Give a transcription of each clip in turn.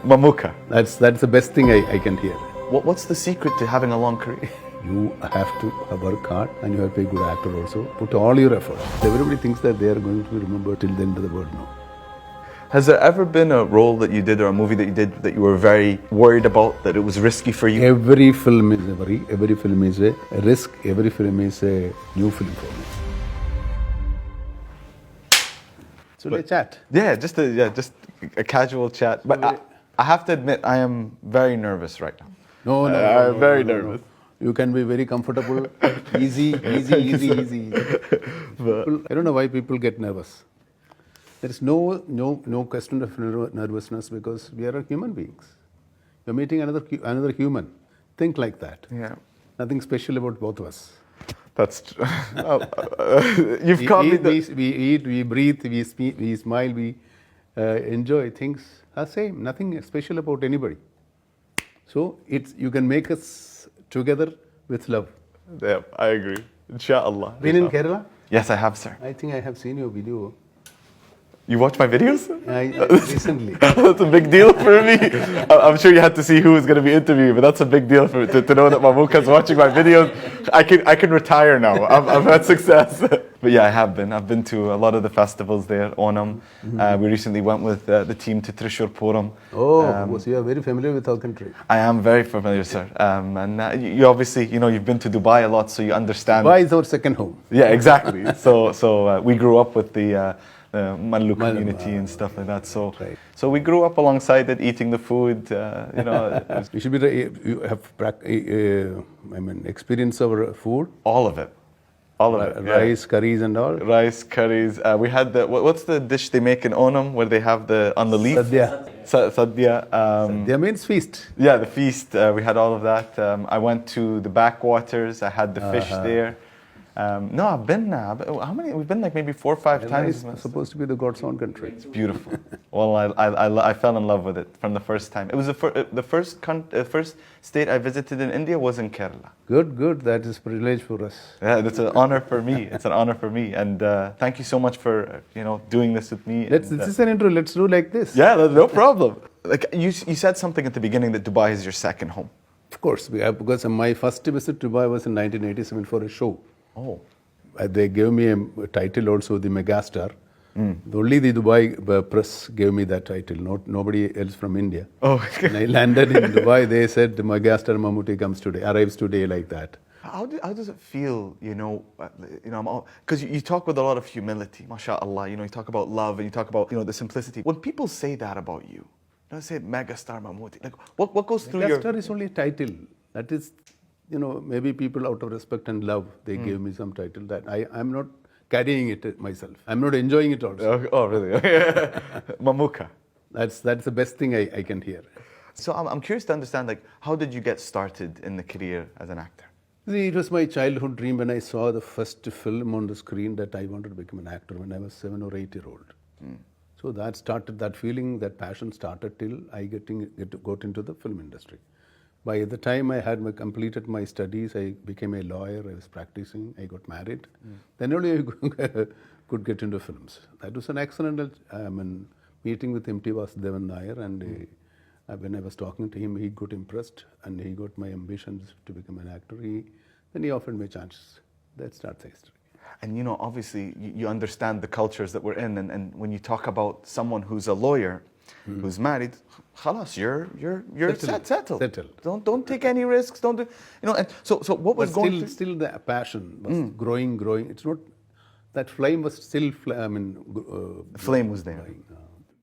Mamuka. That's the best thing I can hear. What's the secret to having a long career? You have to work hard and you have to be a good actor also. Put all your effort. Everybody thinks that they are going to remember till the end of the world. No. Has there ever been a role that you did or a movie that you did that you were very worried about, that it was risky for you? Every film is a worry. Every film is a risk. Every film is a new film for me. So they chat. Yeah, just a casual chat. But I have to admit, I am very nervous right now. No, I'm very nervous. You can be very comfortable, easy. People, I don't know why people get nervous. There is no question of nervousness because we are human beings. You're meeting another human. Think like that. Yeah. Nothing special about both of us. That's true. You've caught me. We eat, we breathe, we speak, we smile, we enjoy. Things are same. Nothing special about anybody. So you can make us together with love. Yeah, I agree. Inshallah. Been in Kerala? Yes, I have, sir. I think I have seen your video. You watch my videos? Recently. That's a big deal for me. I'm sure you had to see who was going to be interviewed, but that's a big deal for to know that Mamuka's watching my videos. I can retire now. I've had success. But yeah, I have been. I've been to a lot of the festivals there. Onam. We recently went with the team to Trishur Puram. Oh, so you are very familiar with our country. I am very familiar, sir. And you obviously, you've been to Dubai a lot, so you understand. Dubai is our second home. Yeah, exactly. So we grew up with the Mallu community and stuff like that. So we grew up alongside it, eating the food. You should be. You have experience of food. All of it. Rice, curries, and all. Rice, curries. We had what's the dish they make in Onam where they have on the leaf? Sadhya. Sadhya. Sadhya means feast. Yeah, the feast. We had all of that. I went to the backwaters. I had the fish there. No, I've been. How many? We've been like maybe 4 or 5 times. It's supposed to be the God's own country. It's beautiful. Well, I fell in love with it from the first time. It was the first state I visited in India was in Kerala. Good. That is a privilege for us. Yeah, it's an honor for me. It's an honor for me, and thank you so much for doing this with me. This is an intro. Let's do like this. Yeah, no problem. Like you said something at the beginning that Dubai is your second home. Of course, because my first visit to Dubai was in 1987 for a show. Oh. They gave me a title also, the Megastar. Only the Dubai press gave me that title, nobody else from India. Oh. When I landed in Dubai, they said Megastar Mammootty arrives today like that. How does it feel, because you talk with a lot of humility, mashallah, you talk about love and you talk about, the simplicity. When people say that about you, say Megastar Mammootty, like what goes through your... Megastar is only a title. That is... maybe people out of respect and love, they gave me some title that I'm not carrying it myself. I'm not enjoying it also. Oh, really? Mamuka. That's the best thing I can hear. So I'm curious to understand, like, how did you get started in the career as an actor? See, it was my childhood dream when I saw the first film on the screen that I wanted to become an actor when I was 7 or 8 year old. So that feeling, that passion started till I got into the film industry. By the time I had completed my studies, I became a lawyer, I was practicing, I got married. Then only I could get into films. That was an excellent meeting with M.T. Vasudevan Nair, and when I was talking to him, he got impressed and he got my ambitions to become an actor. Then he offered me chances. That starts the history. And obviously, you understand the cultures that we're in, and when you talk about someone who's a lawyer, who's married, khalas, you're settled. Don't take any risks. Don't do, And so what was going? Still the passion was growing. It's not that flame was still. The flame was there.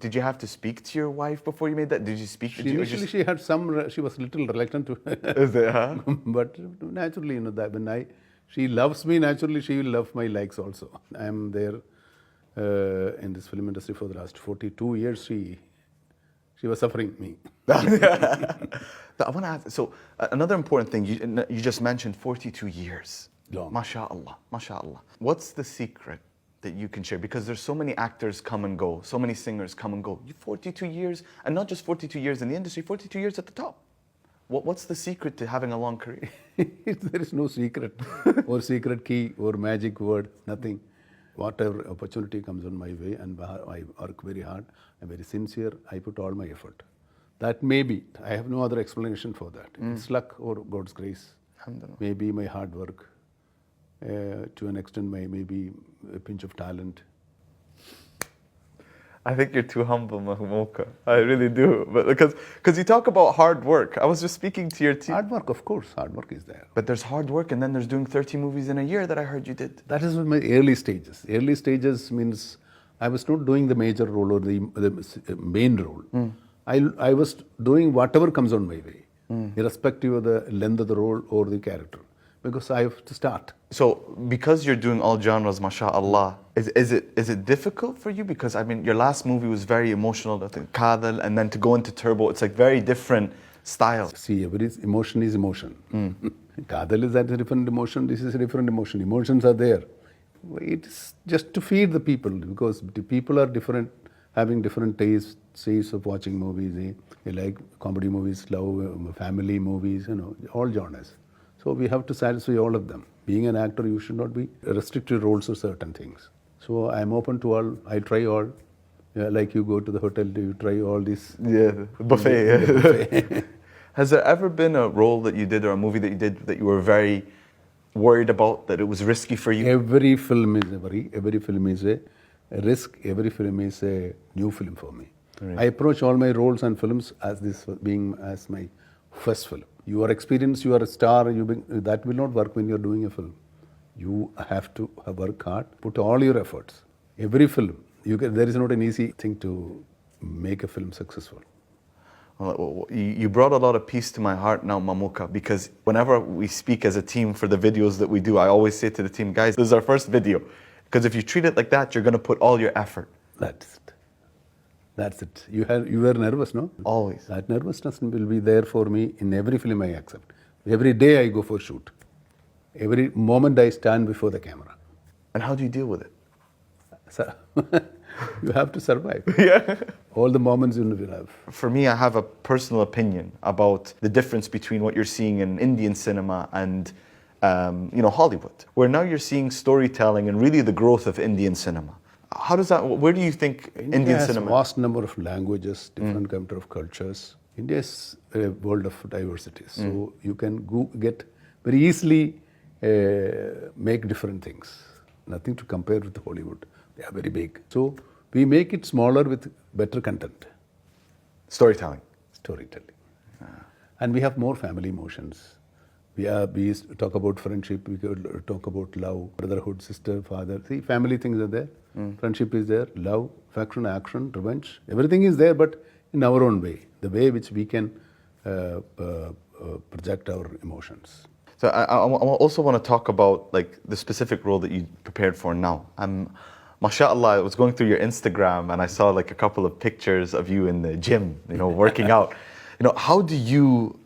Did you have to speak to your wife before you made that? Did you speak? Initially, she had some. She was a little reluctant to. Is there? Huh? But naturally, that when she loves me, naturally she will love my likes also. I am there in this film industry for the last 42 years. She was suffering me. I want to ask, so another important thing, you just mentioned 42 years. Long. MashaAllah. What's the secret that you can share? Because there's so many actors come and go, so many singers come and go. You 42 years, and not just 42 years in the industry, 42 years at the top. What's the secret to having a long career? There is no secret or secret key or magic word, nothing. Whatever opportunity comes on my way, and I work very hard, I'm very sincere, I put all my effort. That may be. I have no other explanation for that. It's luck or God's grace. Alhamdulillah. Maybe my hard work. To an extent, maybe a pinch of talent. I think you're too humble, Mamuka. I really do. But because you talk about hard work. I was just speaking to your team. Hard work, of course. Hard work is there. But there's hard work, and then there's doing 30 movies in a year that I heard you did. That is my early stages. Early stages means I was not doing the major role or the main role. I was doing whatever comes on my way, irrespective of the length of the role or the character, because I have to start. So because you're doing all genres, mashallah, is it difficult for you? Because I mean, your last movie was very emotional, I think, Kadal, and then to go into Turbo, it's like very different styles. See, every emotion is emotion. Kadal is a different emotion, this is a different emotion. Emotions are there. It is just to feed the people, because the people are different, having different tastes of watching movies. They like comedy movies, love, family movies, all genres. So we have to satisfy all of them. Being an actor, you should not be restricted roles or certain things. So I'm open to all. I try all. Like you go to the hotel, you try all these. Yeah, buffet. Has there ever been a role that you did or a movie that you did that you were very worried about, that it was risky for you? Every film is a risk. Every film is a new film for me. Right. I approach all my roles and films as my first film. You are experienced, you are a star, that will not work when you are doing a film. You have to work hard, put all your efforts. Every film, there is not an easy thing to make a film successful. Well, you brought a lot of peace to my heart now, Mamuka, because whenever we speak as a team for the videos that we do, I always say to the team, guys, this is our first video. Because if you treat it like that, you're going to put all your effort. That's it. You were nervous, no? Always. That nervousness will be there for me in every film I accept. Every day I go for shoot. Every moment I stand before the camera. And how do you deal with it? You have to survive. Yeah. All the moments you will have. For me, I have a personal opinion about the difference between what you're seeing in Indian cinema and Hollywood, where now you're seeing storytelling and really the growth of Indian cinema. How does that? Where do you think Indian has cinema? A vast number of languages, different kind of cultures. India is a world of diversity, so you can get very easily make different things. Nothing to compare with Hollywood. They are very big. So we make it smaller with better content. Storytelling. And we have more family emotions. We talk about friendship, we could talk about love, brotherhood, sister, father. See, family things are there. Friendship is there, love, affection, action, revenge. Everything is there, but in our own way, the way which we can project our emotions. So I also want to talk about like the specific role that you prepared for now. Mashallah, I was going through your Instagram and I saw like a couple of pictures of you in the gym, working out. How do you,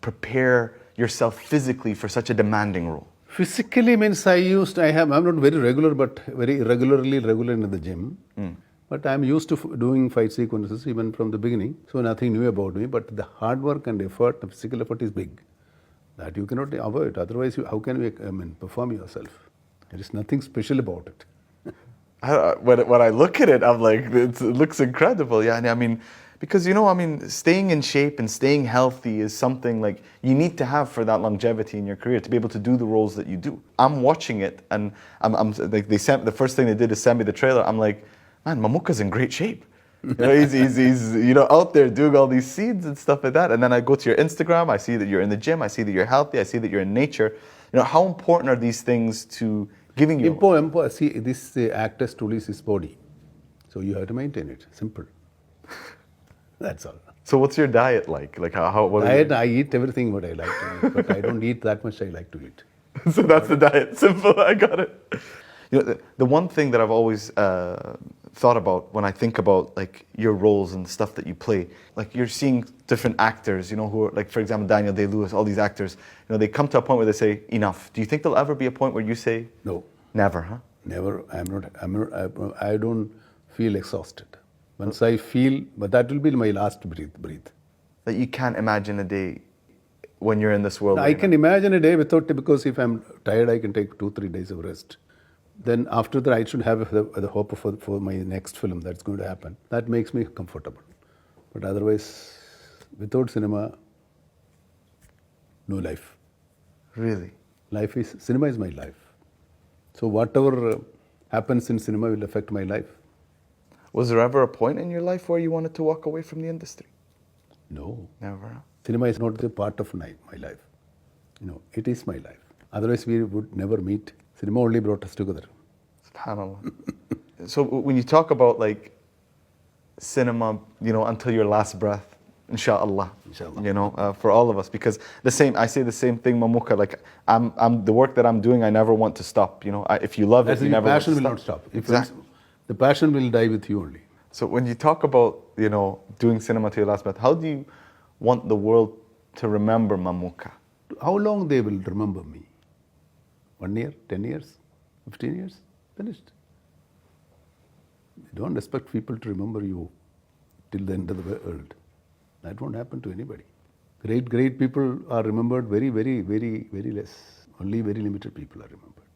prepare yourself physically for such a demanding role? Physically means I'm not very regular, but very irregularly regular in the gym. But I'm used to doing fight sequences even from the beginning. So nothing new about me, but the hard work and effort, the physical effort is big. That you cannot avoid. Otherwise, how can you perform yourself? There is nothing special about it. When I look at it, I'm like, it looks incredible. Yeah, I mean, because staying in shape and staying healthy is something like you need to have for that longevity in your career to be able to do the roles that you do. I'm watching it, and I'm like, the first thing they did is send me the trailer. I'm like, man, Mamuka's in great shape. He's out there doing all these scenes and stuff like that. And then I go to your Instagram, I see that you're in the gym, I see that you're healthy, I see that you're in nature. How important are these things to giving you? See, this actor's tool is his body. So you have to maintain it. Simple. That's all. So what's your diet like? Like diet, I eat everything what I like to eat, but I don't eat that much I like to eat. So that's the diet. Simple, I got it. The one thing that I've always thought about when I think about like your roles and stuff that you play, like you're seeing different actors, who are like, for example, Daniel Day-Lewis, all these actors, they come to a point where they say, enough. Do you think there'll ever be a point where you say? No. Never, huh? Never. I don't feel exhausted. Once I feel, but that will be my last breath. That you can't imagine a day when you're in this world. I can imagine a day without, because if I'm tired, I can take 2-3 days of rest. Then after that, I should have the hope for my next film that's going to happen. That makes me comfortable. But otherwise, without cinema, no life. Really? Cinema is my life. So whatever happens in cinema will affect my life. Was there ever a point in your life where you wanted to walk away from the industry? No. Never. Huh? Cinema is not a part of my life. It is my life. Otherwise, we would never meet. Cinema only brought us together. SubhanAllah. So when you talk about like cinema, until your last breath, inshallah, Inshallah. For all of us, because I say the same thing, Mamuka. Like I'm the work that I'm doing, I never want to stop. If you love it, you never want to passion stop. will not stop. Exactly. The passion will die with you only. So when you talk about, doing cinema to your last breath, how do you want the world to remember Mamuka? How long they will remember me? 1 year, 10 years, 15 years? Finished. You don't expect people to remember you till the end of the world. That won't happen to anybody. Great people are remembered very, very, very, very less. Only very limited people are remembered.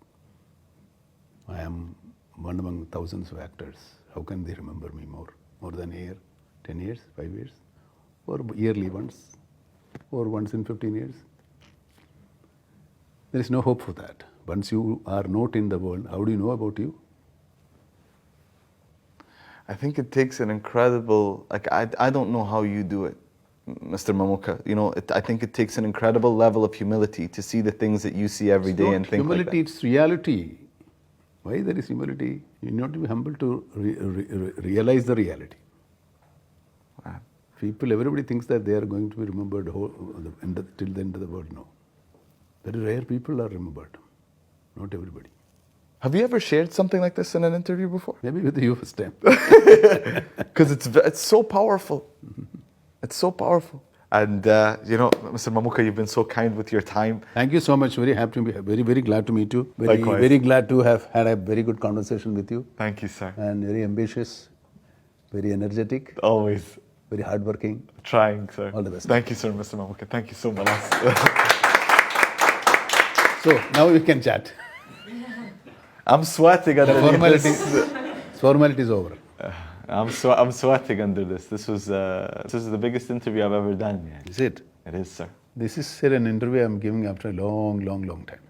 I am one among thousands of actors. How can they remember me more than a year, 10 years, 5 years? Or yearly once, or once in 15 years? There is no hope for that. Once you are not in the world, how do you know about you? I think it takes an incredible, I don't know how you do it, Mr. Mamuka. I think it takes an incredible level of humility to see the things that you see every day and think humility, like that. it's reality. Why there is humility? You need not to be humble to realize the reality. Wow. Everybody thinks that they are going to be remembered till the end of the world. No. Very rare people are remembered. Not everybody. Have you ever shared something like this in an interview before? Maybe with you first time. Because it's so powerful. It's so powerful. And, Mr. Mamuka, you've been so kind with your time. Thank you so much. Very happy to be very, very glad to meet you. Likewise. Very glad to have had a very good conversation with you. Thank you, sir. And very ambitious, very energetic, Always. very hardworking. Trying, sir. All the best. Thank you, sir, Mr. Mamuka. Thank you so much. So now we can chat. I'm sweating under Formality is over. I'm sweating under this. This is the biggest interview I've ever done. Yeah. Is it? It is, sir. This is an interview I'm giving after a long, long, long time.